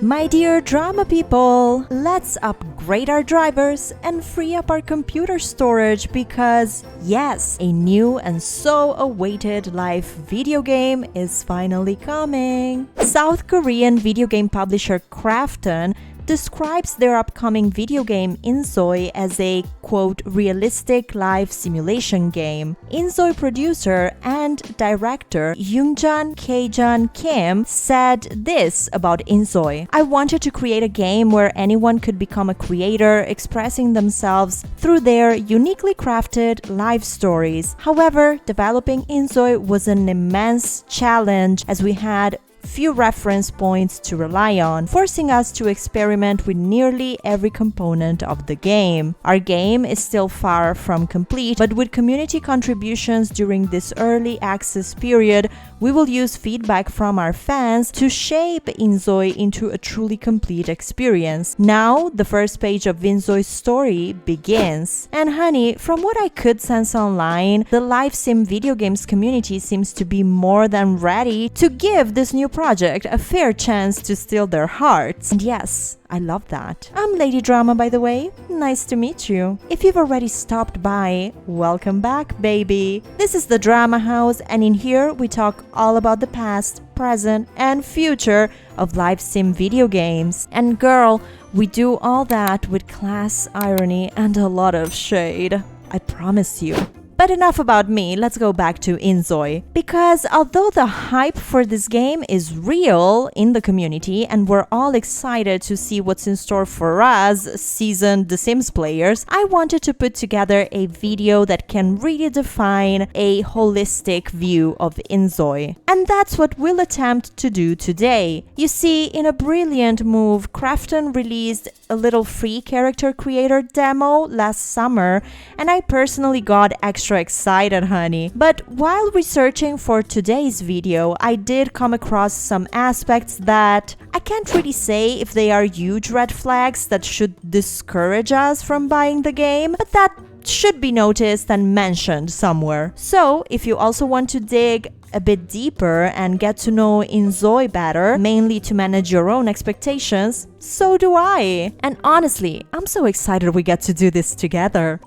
My dear drama people, let's upgrade our drivers and free up our computer storage because, yes, a new and so awaited live video game is finally coming. South Korean video game publisher Krafton describes their upcoming video game inZoi as a, quote, realistic live simulation game. inZoi producer and director Yoongjun Kejun Kim said this about inZoi: "I wanted to create a game where anyone could become a creator, expressing themselves through their uniquely crafted life stories. However, developing inZoi was an immense challenge as we had few reference points to rely on, forcing us to experiment with nearly every component of the game. Our game is still far from complete, but with community contributions during this early access period, we will use feedback from our fans to shape inZoi into a truly complete experience. Now, the first page of inZoi's story begins." And honey, from what I could sense online, the live sim video games community seems to be more than ready to give this new project a fair chance to steal their hearts. And yes, I love that. I'm Lady Drama, by the way. Nice to meet you. If you've already stopped by, welcome back, baby. This is the Drama House, and in here we talk all about the past, present, and future of live sim video games. And girl, we do all that with class, irony, and a lot of shade. I promise you. But enough about me, let's go back to inZoi. Because although the hype for this game is real in the community and we're all excited to see what's in store for us, seasoned The Sims players, I wanted to put together a video that can really define a holistic view of inZoi. And that's what we'll attempt to do today. You see, in a brilliant move, Krafton released a little free character creator demo last summer, and I personally got extra excited, honey. But while researching for today's video, I did come across some aspects that I can't really say if they are huge red flags that should discourage us from buying the game, but that should be noticed and mentioned somewhere. So, if you also want to dig a bit deeper and get to know inZoi better, mainly to manage your own expectations, so do I. And honestly, I'm so excited we get to do this together.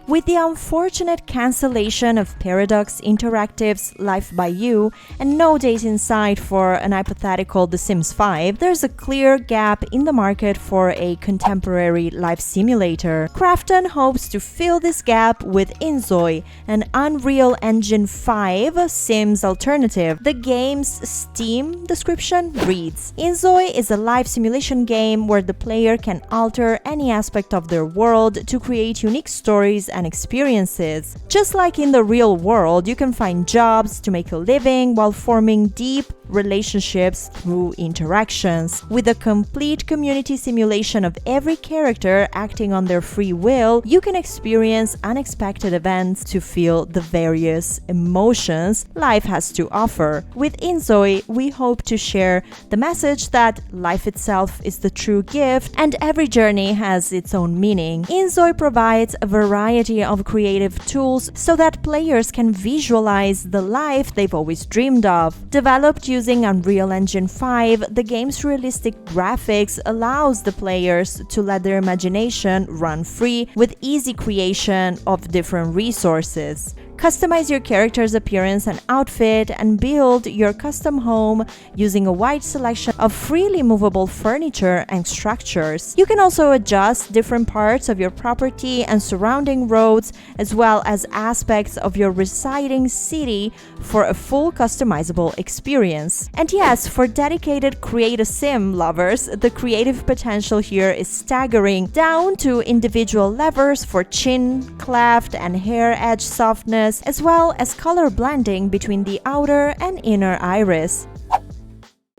With the unfortunate cancellation of Paradox Interactive's Life by You and no date in sight for an hypothetical The Sims 5, there's a clear gap in the market for a contemporary life simulator. Krafton hopes to fill this gap with inZoi, an Unreal Engine 5 Sims alternative. The game's Steam description reads: inZoi is a life simulation game where the player can alter any aspect of their world to create unique stories and experiences. Just like in the real world, you can find jobs to make a living while forming deep relationships through interactions. With a complete community simulation of every character acting on their free will, you can experience unexpected events to feel the various emotions life has to offer. With inZoi, we hope to share the message that life itself is the true gift and every journey has its own meaning. inZoi provides a variety of creative tools so that players can visualize the life they've always dreamed of. Developed using Unreal Engine 5, the game's realistic graphics allows the players to let their imagination run free with easy creation of different resources. Customize your character's appearance and outfit and build your custom home using a wide selection of freely movable furniture and structures. You can also adjust different parts of your property and surrounding roads, as well as aspects of your residing city for a full customizable experience. And yes, for dedicated Create-a-Sim lovers, the creative potential here is staggering, down to individual levers for chin, cleft, and hair edge softness, as well as color blending between the outer and inner iris.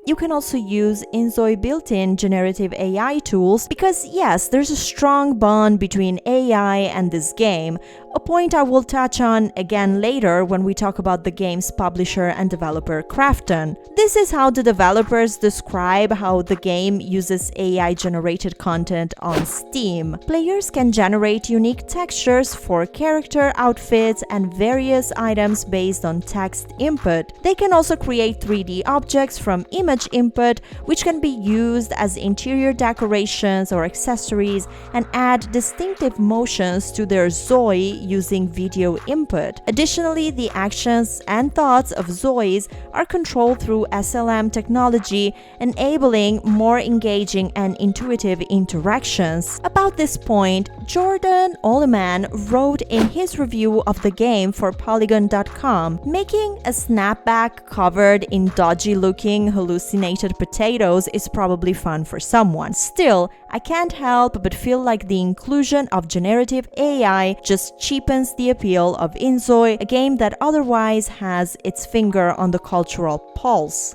You can also use inZoi built-in generative AI tools because yes, there's a strong bond between AI and this game. a point I will touch on again later when we talk about the game's publisher and developer Krafton. This is how the developers describe how the game uses AI-generated content on Steam. Players can generate unique textures for character, outfits, and various items based on text input. They can also create 3D objects from image input, which can be used as interior decorations or accessories, and add distinctive motions to their ZOI using video input. Additionally, the actions and thoughts of ZOIs are controlled through SLM technology, enabling more engaging and intuitive interactions. About this point, Jordan Oleman wrote in his review of the game for Polygon.com, making a snapback covered in dodgy-looking hallucinated potatoes is probably fun for someone. Still, I can't help but feel like the inclusion of generative AI just cheapens the appeal of inZoi, a game that otherwise has its finger on the cultural pulse.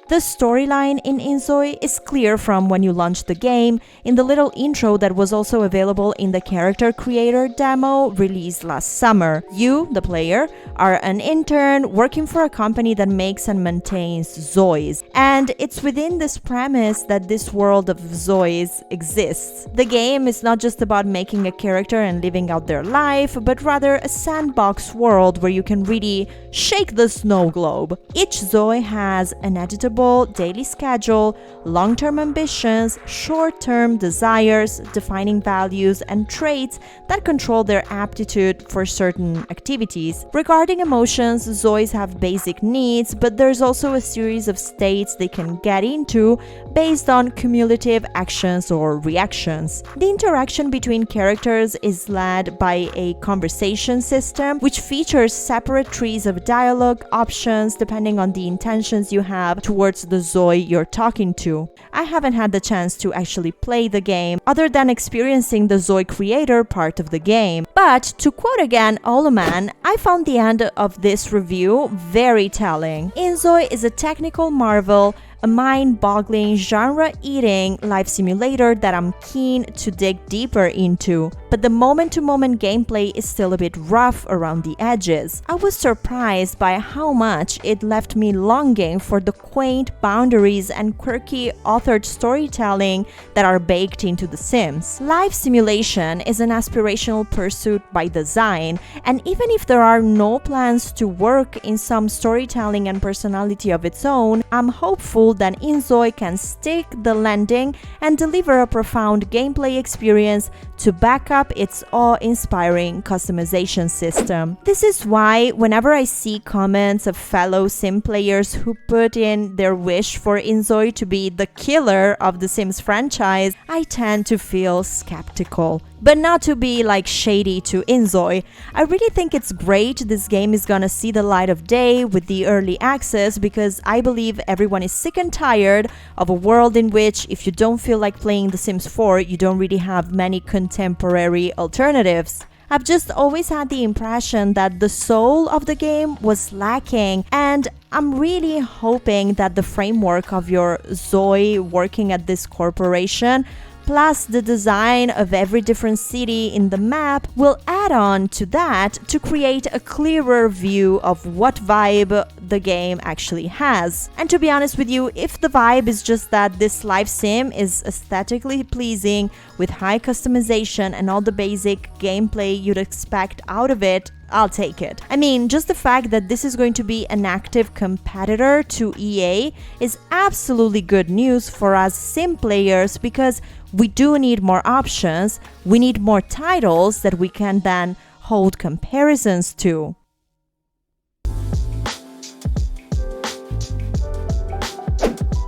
The storyline in inZoi is clear from when you launch the game in the little intro that was also available in the character creator demo released last summer. You, the player, are an intern working for a company that makes and maintains ZOIs, and it's within this premise that this world of ZOIs exists. The game is not just about making a character and living out their life, but rather a sandbox world where you can really shake the snow globe. Each ZOI has an editable daily schedule, long-term ambitions, short-term desires, defining values, and traits that control their aptitude for certain activities. Regarding emotions, ZOIs have basic needs, but there's also a series of states they can get into based on cumulative actions or reactions. The interaction between characters is led by a conversation system, which features separate trees of dialogue options depending on the intentions you have towards the ZOI you're talking to. I haven't had the chance to actually play the game other than experiencing the ZOI creator part of the game. But to quote again Oleman, I found the end of this review very telling. inZoi is a technical marvel, a mind-boggling, genre-eating life simulator that I'm keen to dig deeper into. But the moment-to-moment gameplay is still a bit rough around the edges. I was surprised by how much it left me longing for the quaint boundaries and quirky authored storytelling that are baked into The Sims. Life simulation is an aspirational pursuit by design, and even if there are no plans to work in some storytelling and personality of its own, I'm hopeful that inZoi can stick the landing and deliver a profound gameplay experience to back up its awe-inspiring customization system. This is why whenever I see comments of fellow Sim players who put in their wish for inZoi to be the killer of the Sims franchise, I tend to feel skeptical. But not to be like shady to inZoi, I really think it's great this game is gonna see the light of day with the early access, because I believe everyone is sick and tired of a world in which if you don't feel like playing The Sims 4, you don't really have many contemporary alternatives. I've just always had the impression that the soul of the game was lacking, and I'm really hoping that the framework of your ZOI working at this corporation plus the design of every different city in the map will add on to that to create a clearer view of what vibe the game actually has. And to be honest with you, if the vibe is just that this live sim is aesthetically pleasing with high customization and all the basic gameplay you'd expect out of it, I'll take it. I mean, just the fact that this is going to be an active competitor to EA is absolutely good news for us sim players, because we do need more options, we need more titles that we can then hold comparisons to.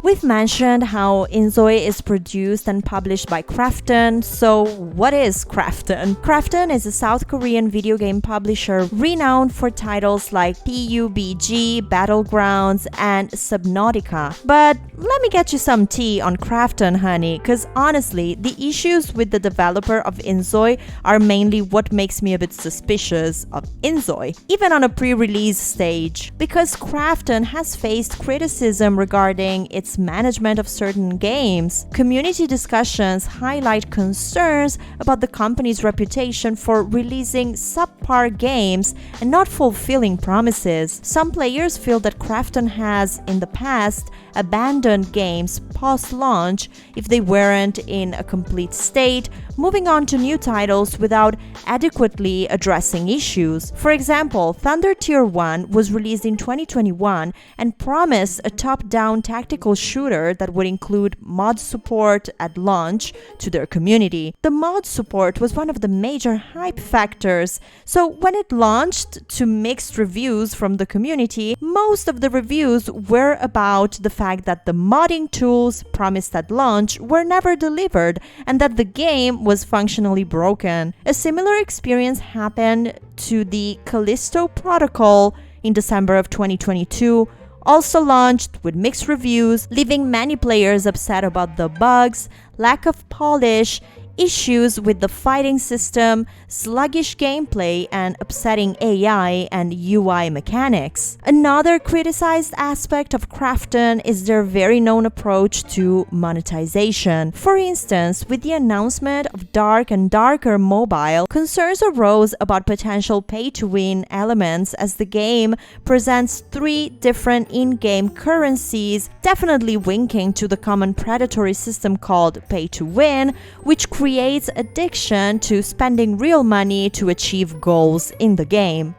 We've mentioned how inZoi is produced and published by Krafton, so what is Krafton? Krafton is a South Korean video game publisher renowned for titles like PUBG, Battlegrounds, and Subnautica. But let me get you some tea on Krafton, honey, cause honestly, the issues with the developer of inZoi are mainly what makes me a bit suspicious of inZoi, even on a pre-release stage, because Krafton has faced criticism regarding its company's management of certain games. Community discussions highlight concerns about the company's reputation for releasing subpar games and not fulfilling promises. Some players feel that Krafton has, in the past, abandoned games post-launch if they weren't in a complete state, moving on to new titles without adequately addressing issues. For example, Thunder Tier 1 was released in 2021 and promised a top-down tactical shooter that would include mod support at launch to their community. The mod support was one of the major hype factors, so when it launched to mixed reviews from the community, most of the reviews were about the fact that the modding tools promised at launch were never delivered and that the game was functionally broken. A similar experience happened to the Callisto Protocol in December of 2022, also launched with mixed reviews, leaving many players upset about the bugs, lack of polish, issues with the fighting system, sluggish gameplay, and upsetting AI and UI mechanics. Another criticized aspect of Krafton is their very known approach to monetization. For instance, with the announcement of Dark and Darker Mobile, concerns arose about potential pay-to-win elements as the game presents 3 different in-game currencies, definitely winking to the common predatory system called pay-to-win, which creates addiction to spending real money to achieve goals in the game.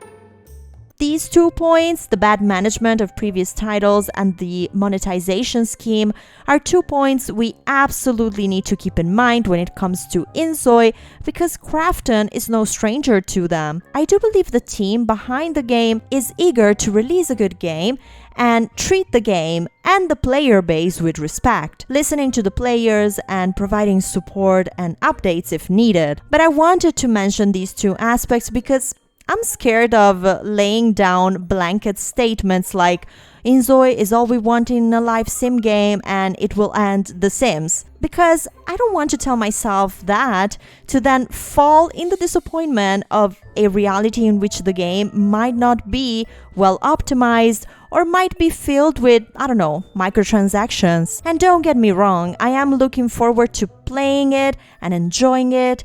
These 2 points, the bad management of previous titles and the monetization scheme, are 2 points we absolutely need to keep in mind when it comes to inZoi, because Krafton is no stranger to them. I do believe the team behind the game is eager to release a good game and treat the game and the player base with respect, listening to the players and providing support and updates if needed. But I wanted to mention these 2 aspects because I'm scared of laying down blanket statements like inZoi is all we want in a live sim game and it will end The Sims, because I don't want to tell myself that to then fall in the disappointment of a reality in which the game might not be well optimized or might be filled with, I don't know, microtransactions. And don't get me wrong, I am looking forward to playing it and enjoying it.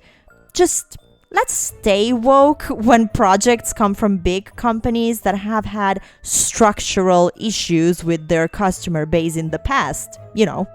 Just let's stay woke when projects come from big companies that have had structural issues with their customer base in the past, you know.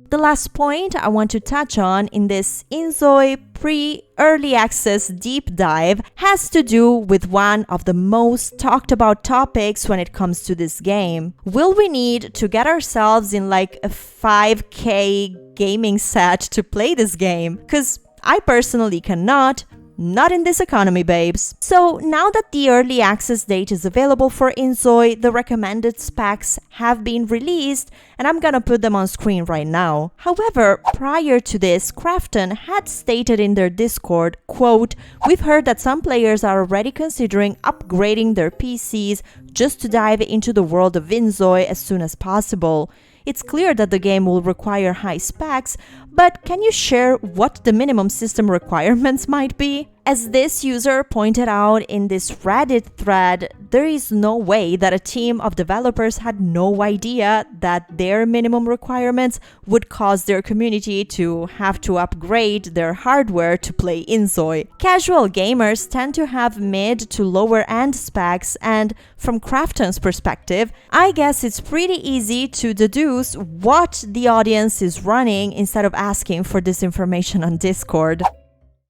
The last point I want to touch on in this inZoi pre-early access deep dive has to do with one of the most talked about topics when it comes to this game. Will we need to get ourselves in like a 5K gaming set to play this game? Because I personally cannot. Not in this economy, babes. So now that the early access date is available for inZoi, the recommended specs have been released, and I'm gonna put them on screen right now. However, prior to this, Krafton had stated in their Discord, quote, "We've heard that some players are already considering upgrading their PCs just to dive into the world of inZoi as soon as possible. It's clear that the game will require high specs, but can you share what the minimum system requirements might be?" As this user pointed out in this Reddit thread, there is no way that a team of developers had no idea that their minimum requirements would cause their community to have to upgrade their hardware to play inZoi. Casual gamers tend to have mid to lower end specs, and from Krafton's perspective, I guess it's pretty easy to deduce what the audience is running instead of asking for this information on Discord.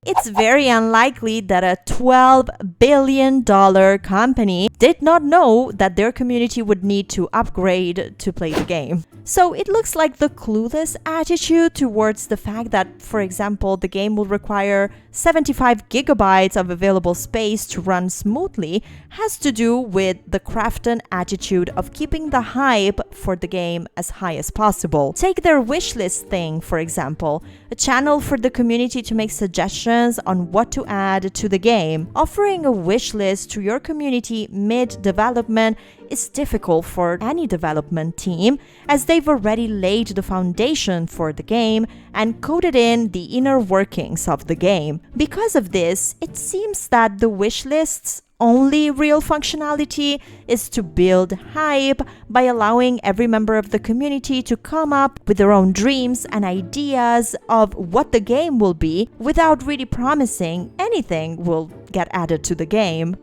It's very unlikely that a $12 billion company did not know that their community would need to upgrade to play the game. So it looks like the clueless attitude towards the fact that, for example, the game will require 75 gigabytes of available space to run smoothly has to do with the Krafton attitude of keeping the hype for the game as high as possible. Take their wishlist thing, for example, a channel for the community to make suggestions on what to add to the game. Offering a wishlist to your community mid-development is difficult for any development team, as they've already laid the foundation for the game and coded in the inner workings of the game. game. Because of this, it seems that the wish list's only real functionality is to build hype by allowing every member of the community to come up with their own dreams and ideas of what the game will be without really promising anything will get added to the game.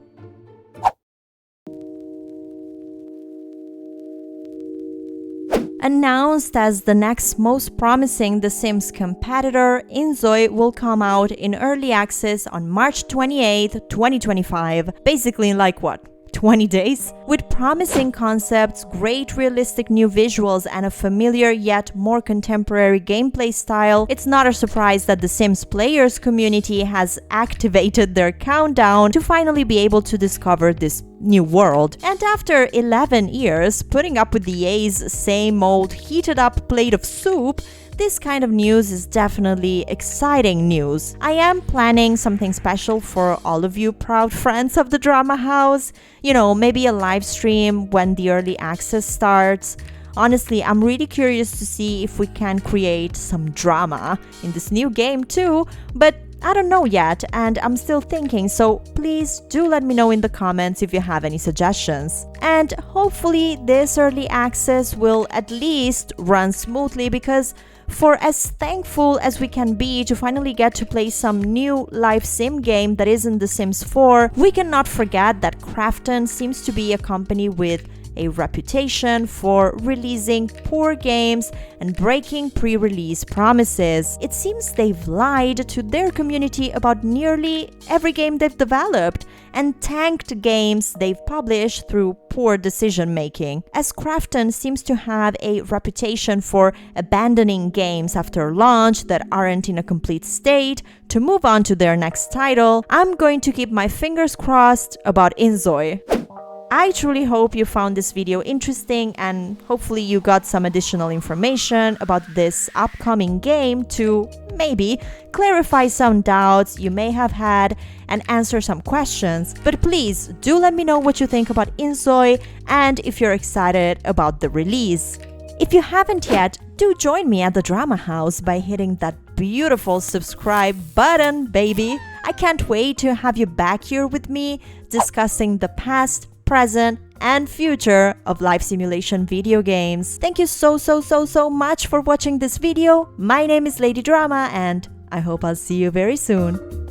Announced as the next most promising The Sims competitor, inZoi will come out in early access on March 28, 2025. Basically in like what? 20 days? With promising concepts, great realistic new visuals, and a familiar yet more contemporary gameplay style, it's not a surprise that the Sims players community has activated their countdown to finally be able to discover this new world. And after 11 years putting up with the EA's same old heated up plate of soup, this kind of news is definitely exciting news. I am planning something special for all of you proud friends of the Drama House. You know, maybe a live stream when the early access starts. Honestly, I'm really curious to see if we can create some drama in this new game too, but I don't know yet, and I'm still thinking, so please do let me know in the comments if you have any suggestions. And hopefully this early access will at least run smoothly, because for as thankful as we can be to finally get to play some new live sim game that isn't The Sims 4, we cannot forget that Krafton seems to be a company with a reputation for releasing poor games and breaking pre-release promises. It seems they've lied to their community about nearly every game they've developed and tanked games they've published through poor decision making. As Krafton seems to have a reputation for abandoning games after launch that aren't in a complete state to move on to their next title, I'm going to keep my fingers crossed about inZoi. I truly hope you found this video interesting, and hopefully you got some additional information about this upcoming game to maybe clarify some doubts you may have had and answer some questions. But please do let me know what you think about inZoi and if you're excited about the release. If you haven't yet, do join me at the Drama House by hitting that beautiful subscribe button, baby. I can't wait to have you back here with me discussing the past, present, and future of life simulation video games. Thank you so much for watching this video. My name is Lady Drama, and I hope I'll see you very soon.